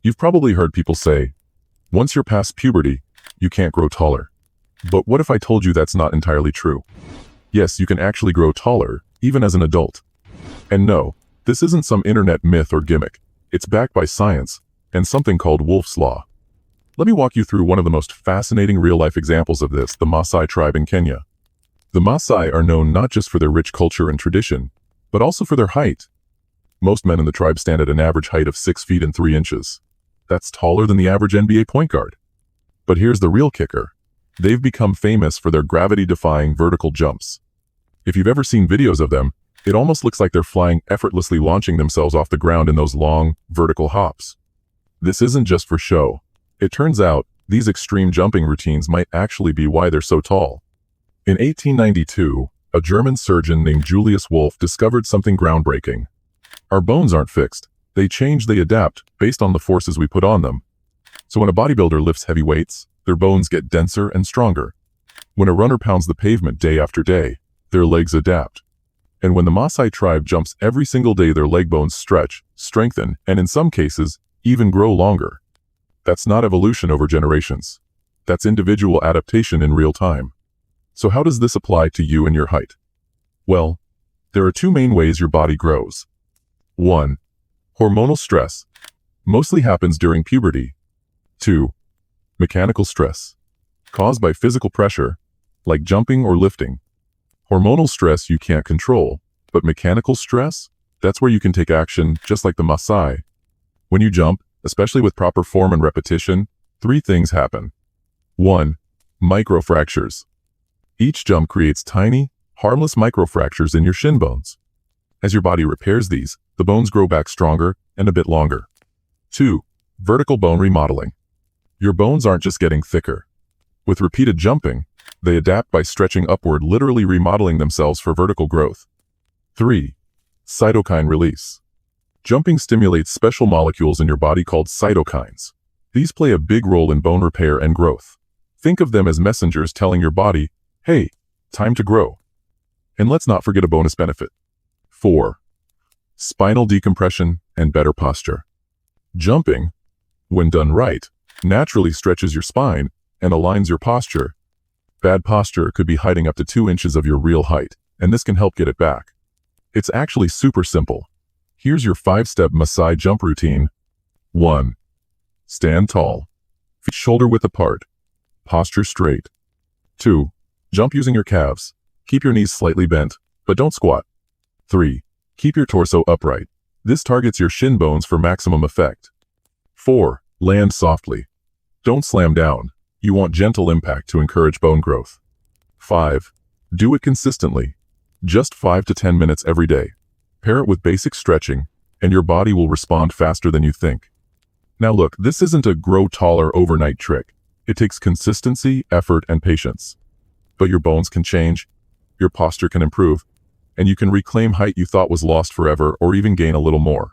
You've probably heard people say, once you're past puberty, you can't grow taller. But what if I told you that's not entirely true? Yes, you can actually grow taller, even as an adult. And no, this isn't some internet myth or gimmick. It's backed by science and something called Wolff's Law. Let me walk you through one of the most fascinating real-life examples of this, the Maasai tribe in Kenya. The Maasai are known not just for their rich culture and tradition, but also for their height. Most men in the tribe stand at an average height of 6 feet and 3 inches. That's taller than the average NBA point guard. But here's the real kicker. They've become famous for their gravity-defying vertical jumps. If you've ever seen videos of them, it almost looks like they're flying, effortlessly launching themselves off the ground in those long, vertical hops. This isn't just for show. It turns out, these extreme jumping routines might actually be why they're so tall. In 1892, a German surgeon named Julius Wolff discovered something groundbreaking. Our bones aren't fixed. They change, they adapt, based on the forces we put on them. So when a bodybuilder lifts heavy weights, their bones get denser and stronger. When a runner pounds the pavement day after day, their legs adapt. And when the Maasai tribe jumps every single day, their leg bones stretch, strengthen, and in some cases, even grow longer. That's not evolution over generations. That's individual adaptation in real time. So how does this apply to you and your height? Well, there are two main ways your body grows. 1. Hormonal stress. Mostly happens during puberty. 2. Mechanical stress. Caused by physical pressure, like jumping or lifting. Hormonal stress you can't control, but mechanical stress? That's where you can take action, just like the Maasai. When you jump, especially with proper form and repetition, 3 things happen. 1. Microfractures. Each jump creates tiny, harmless microfractures in your shin bones. As your body repairs these, the bones grow back stronger and a bit longer. 2. Vertical bone remodeling. Your bones aren't just getting thicker. With repeated jumping, they adapt by stretching upward, literally remodeling themselves for vertical growth. 3. Cytokine release. Jumping stimulates special molecules in your body called cytokines. These play a big role in bone repair and growth. Think of them as messengers telling your body, hey, time to grow. And let's not forget a bonus benefit. 4. Spinal decompression and better posture. Jumping, when done right, naturally stretches your spine and aligns your posture. Bad posture could be hiding up to 2 inches of your real height, and this can help get it back. It's actually super simple. Here's your 5-step Maasai jump routine. 1. Stand tall. Feet shoulder width apart. Posture straight. 2. Jump using your calves. Keep your knees slightly bent, but don't squat. 3. Keep your torso upright. This targets your shin bones for maximum effect. 4. Land softly. Don't slam down. You want gentle impact to encourage bone growth. 5. Do it consistently. Just 5 to 10 minutes every day. Pair it with basic stretching, and your body will respond faster than you think. Now look, this isn't a grow taller overnight trick. It takes consistency, effort, and patience. But your bones can change, your posture can improve, and you can reclaim height you thought was lost forever or even gain a little more.